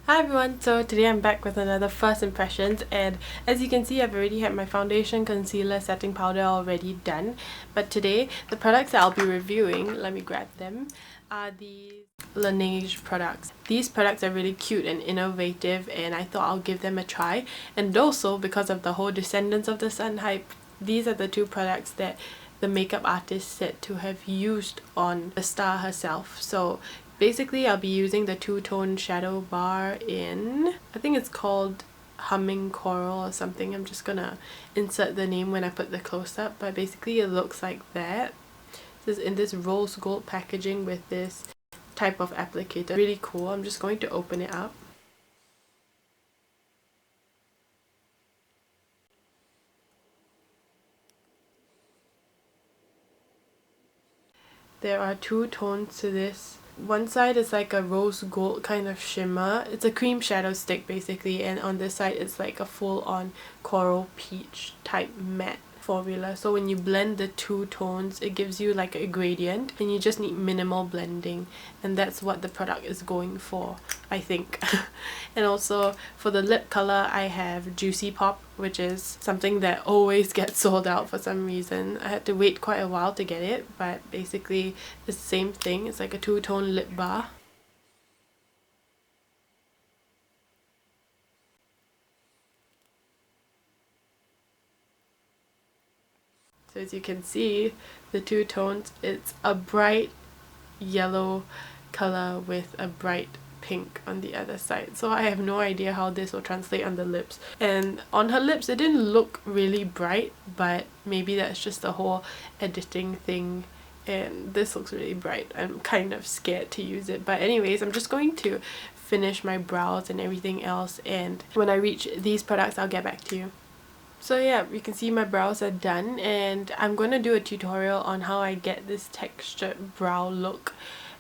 Hi everyone, so today I'm back with another first impressions, and as you can see I've already had my foundation, concealer, setting powder already done. But today the products that I'll be reviewing, let me grab them, are these Laneige products. These products are really cute and innovative and I thought I'll give them a try, and also because of the whole Descendants of the Sun hype, these are the two products that the makeup artist said to have used on the star herself. So basically I'll be using the two-tone shadow bar in, I think it's called Humming Coral or something. I'm just gonna insert the name when I put the close-up, but basically it looks like that. This is in this rose gold packaging with this type of applicator. Really cool. I'm just going to open it up. There are two tones to this. One side is like a rose gold kind of shimmer. It's a cream shadow stick basically, and on this side it's like a full-on coral peach type matte formula. So when you blend the two tones, it gives you like a gradient and you just need minimal blending, and that's what the product is going for, I think. And also for the lip color I have Juicy Pop, which is something that always gets sold out for some reason. I had to wait quite a while to get it, but basically it's the same thing. It's like a two-tone lip bar. So as you can see, the two tones, it's a bright yellow color with a bright pink on the other side. So I have no idea how this will translate on the lips. And on her lips, it didn't look really bright, but maybe that's just the whole editing thing. And this looks really bright. I'm kind of scared to use it. But anyways, I'm just going to finish my brows and everything else. And when I reach these products, I'll get back to you. So yeah, you can see my brows are done, and I'm going to do a tutorial on how I get this textured brow look.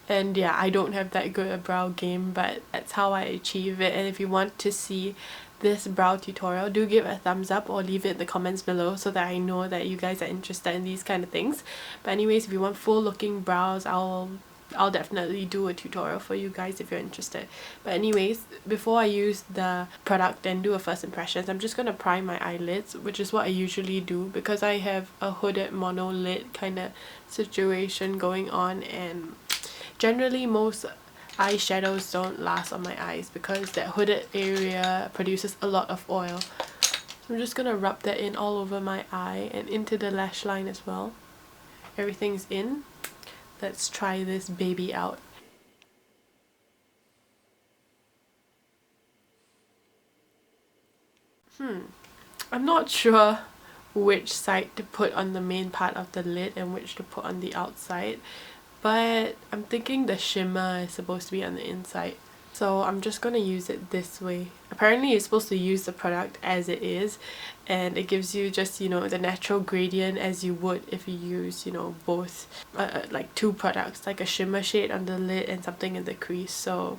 And yeah, I don't have that good a brow game, but that's how I achieve it. And if you want to see this brow tutorial, do give a thumbs up or leave it in the comments below so that I know that you guys are interested in these kind of things. But anyways, if you want full looking brows, I'll definitely do a tutorial for you guys if you're interested. But anyways, before I use the product and do a first impressions, I'm just going to prime my eyelids, which is what I usually do because I have a hooded mono lid kind of situation going on, and generally most eyeshadows don't last on my eyes because that hooded area produces a lot of oil. So I'm just going to rub that in all over my eye and into the lash line as well. Everything's in. Let's try this baby out. I'm not sure which side to put on the main part of the lid and which to put on the outside, but I'm thinking the shimmer is supposed to be on the inside. So I'm just going to use it this way. Apparently you're supposed to use the product as it is, and it gives you just, you know, the natural gradient as you would if you use, you know, both like two products, like a shimmer shade on the lid and something in the crease. So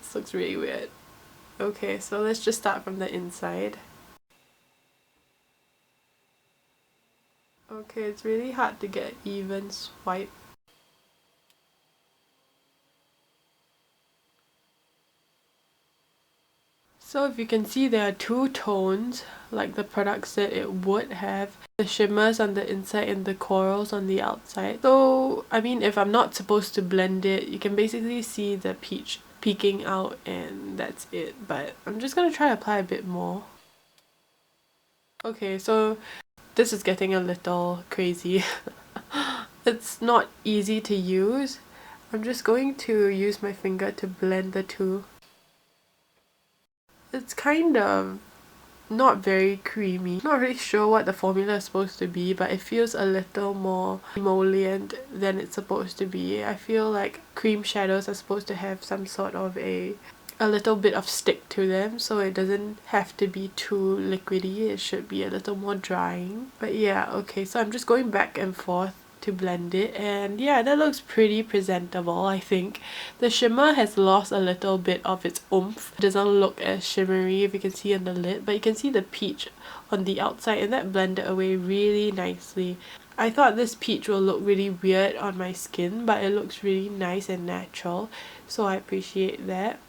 this looks really weird. Okay, so let's just start from the inside. Okay, it's really hard to get even swipe. So if you can see, there are two tones like the product said it would have. The shimmers on the inside and the corals on the outside. So I mean, if I'm not supposed to blend it, you can basically see the peach peeking out and that's it. But I'm just gonna try to apply a bit more. Okay, so this is getting a little crazy. It's not easy to use. I'm just going to use my finger to blend the two. It's kind of not very creamy. Not really sure what the formula is supposed to be, but it feels a little more emollient than it's supposed to be. I feel like cream shadows are supposed to have some sort of a little bit of stick to them, so it doesn't have to be too liquidy. It should be a little more drying. But yeah, okay, so I'm just going back and forth to blend it, and yeah, that looks pretty presentable. I think the shimmer has lost a little bit of its oomph. It doesn't look as shimmery if you can see on the lid, but you can see the peach on the outside, and that blended away really nicely. I thought this peach will look really weird on my skin, but it looks really nice and natural, so I appreciate that.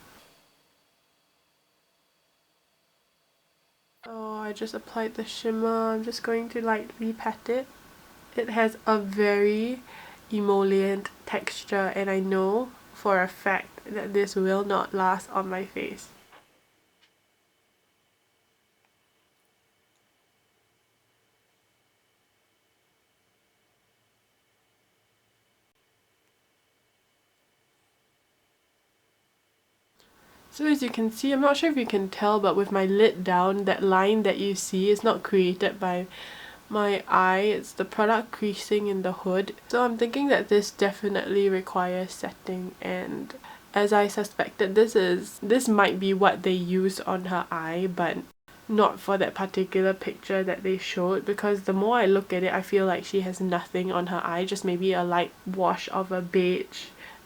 Oh, I just applied the shimmer. I'm just going to lightly pat it. It has a very emollient texture, and I know for a fact that this will not last on my face. So as you can see, I'm not sure if you can tell, but with my lid down, that line that you see is not created by my eye, it's the product creasing in the hood. So I'm thinking that this definitely requires setting, and as I suspected, this might be what they used on her eye, but not for that particular picture that they showed, because the more I look at it, I feel like she has nothing on her eye, just maybe a light wash of a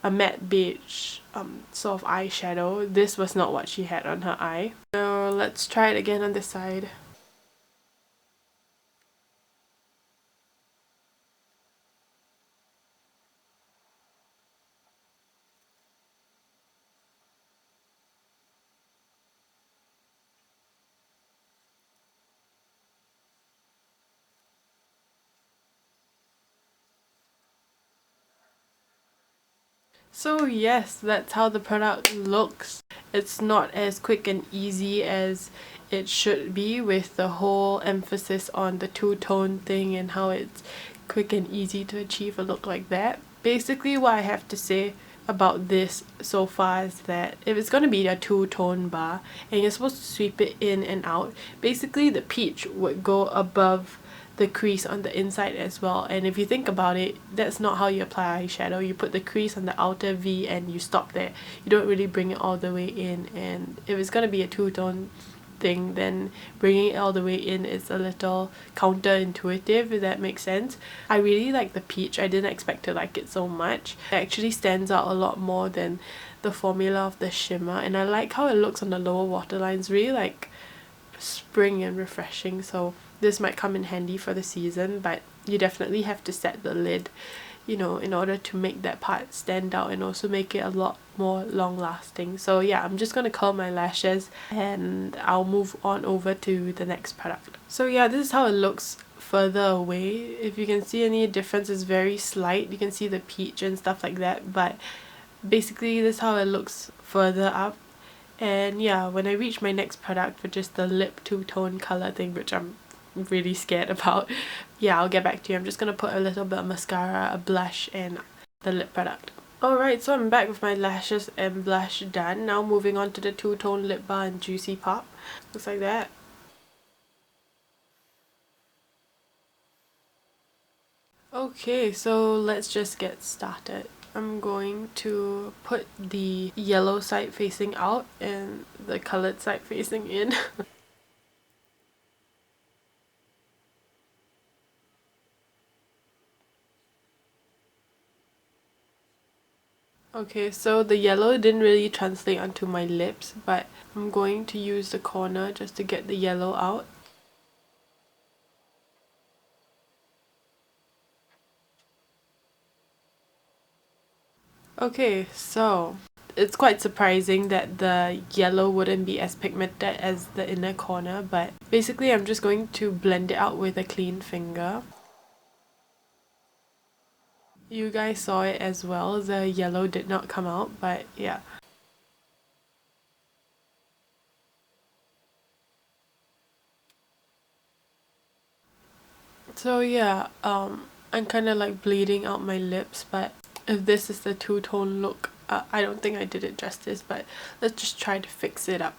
matte beige sort of eyeshadow. This was not what she had on her eye. So let's try it again on this side. So yes, that's how the product looks. It's not as quick and easy as it should be, with the whole emphasis on the two-tone thing and how it's quick and easy to achieve a look like that. Basically, what I have to say about this so far is that if it's going to be a two-tone bar and you're supposed to sweep it in and out, basically the peach would go above the crease on the inside as well. And if you think about it, that's not how you apply eyeshadow. You put the crease on the outer V and you stop there. You don't really bring it all the way in. And if it's going to be a two-tone thing, then bringing it all the way in is a little counterintuitive, if that makes sense. I really like the peach. I didn't expect to like it so much. It actually stands out a lot more than the formula of the shimmer, and I like how it looks on the lower waterlines, really like spring and refreshing. So this might come in handy for the season, but you definitely have to set the lid, you know, in order to make that part stand out and also make it a lot more long lasting. So yeah, I'm just gonna curl my lashes and I'll move on over to the next product. So yeah, this is how it looks further away. If you can see any difference, is very slight. You can see the peach and stuff like that, but basically this is how it looks further up. And yeah, when I reach my next product, which is the lip two-tone color thing, which I'm really scared about, yeah, I'll get back to you. I'm just gonna put a little bit of mascara, a blush, and the lip product. Alright, so I'm back with my lashes and blush done. Now moving on to the two-tone lip bar and Juicy Pop. Looks like that. Okay, so let's just get started. I'm going to put the yellow side facing out and the colored side facing in. Okay, so the yellow didn't really translate onto my lips, but I'm going to use the corner just to get the yellow out. Okay, so it's quite surprising that the yellow wouldn't be as pigmented as the inner corner, but basically I'm just going to blend it out with a clean finger. You guys saw it as well, the yellow did not come out, but yeah. So yeah, I'm kind of like bleeding out my lips, but if this is the two-tone look, I don't think I did it justice, but let's just try to fix it up.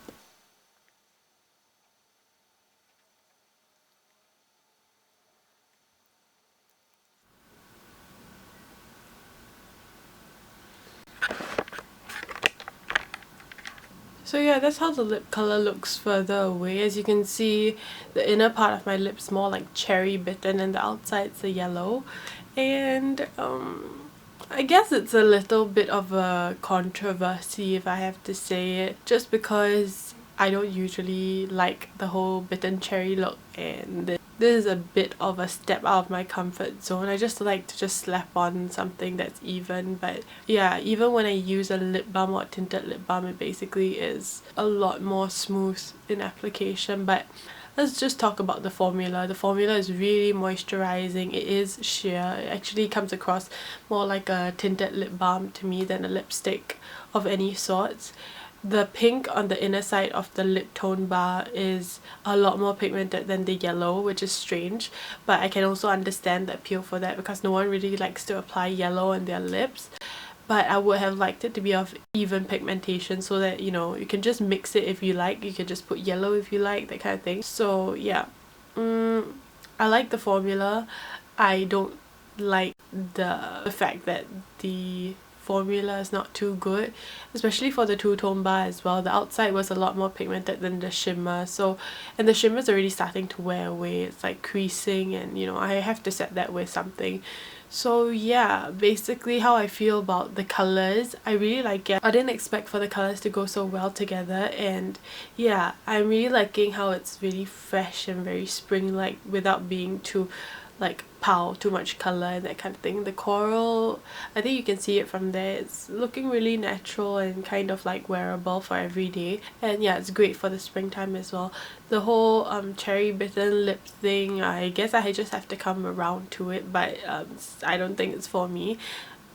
So yeah, that's how the lip color looks further away. As you can see, the inner part of my lip's more like cherry bitten and the outside's the yellow. And I guess it's a little bit of a controversy, if I have to say it, just because I don't usually like the whole bitten cherry look, and this is a bit of a step out of my comfort zone. I just like to just slap on something that's even, but yeah, even when I use a lip balm or tinted lip balm, it basically is a lot more smooth in application. But let's just talk about the formula. The formula is really moisturizing. It is sheer. It actually comes across more like a tinted lip balm to me than a lipstick of any sorts. The pink on the inner side of the lip tone bar is a lot more pigmented than the yellow, which is strange, but I can also understand the appeal for that because no one really likes to apply yellow on their lips. But I would have liked it to be of even pigmentation so that, you know, you can just mix it if you like. You can just put yellow if you like, that kind of thing. So yeah, I like the formula. I don't like the fact that the formula is not too good, especially for the two-tone bar as well. The outside was a lot more pigmented than the shimmer, so, and the shimmer is already starting to wear away. It's like creasing, and you know, I have to set that with something. So yeah, basically how I feel about the colours, I really like it. I didn't expect for the colours to go so well together, and yeah, I'm really liking how it's really fresh and very spring-like without being too like too much color and that kind of thing. The coral, I think you can see it from there, it's looking really natural and kind of like wearable for every day, and yeah, it's great for the springtime as well. The whole cherry bitten lip thing, I guess I just have to come around to it, but I don't think it's for me.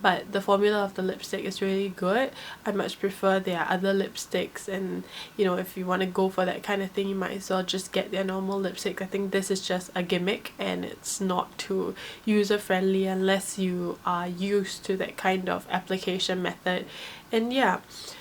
But the formula of the lipstick is really good. I much prefer their other lipsticks, and you know, if you want to go for that kind of thing, you might as well just get their normal lipstick. I think this is just a gimmick and it's not too user friendly unless you are used to that kind of application method. And yeah,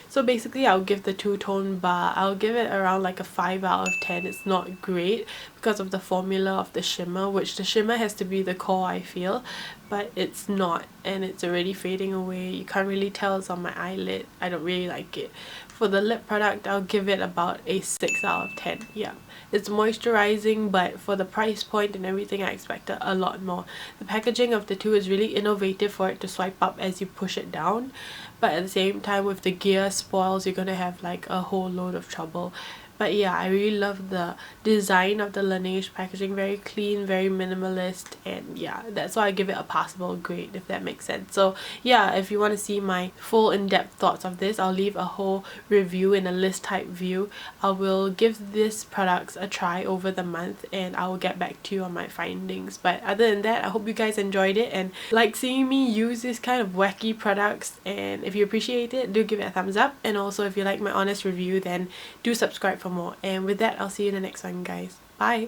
so basically I'll give the two-tone bar, I'll give it around like a 5 out of 10. It's not great because of the formula of the shimmer, which the shimmer has to be the core, I feel, but it's not, and it's already fading away. You can't really tell it's on my eyelid. I don't really like it. For the lip product, I'll give it about a 6 out of 10. Yeah, it's moisturizing, but for the price point and everything, I expected a lot more. The packaging of the two is really innovative for it to swipe up as you push it down, but at the same time, with the gear spoils, you're gonna have like a whole load of trouble. But yeah, I really love the design of the Laneige packaging. Very clean, very minimalist, and yeah, that's why I give it a passable grade, if that makes sense. So yeah, if you want to see my full in-depth thoughts of this, I'll leave a whole review in a list type view. I will give these products a try over the month and I will get back to you on my findings. But other than that, I hope you guys enjoyed it and like seeing me use this kind of wacky products, and if you appreciate it, do give it a thumbs up, and also if you like my honest review, then do subscribe for more. And with that, I'll see you in the next one, guys. Bye!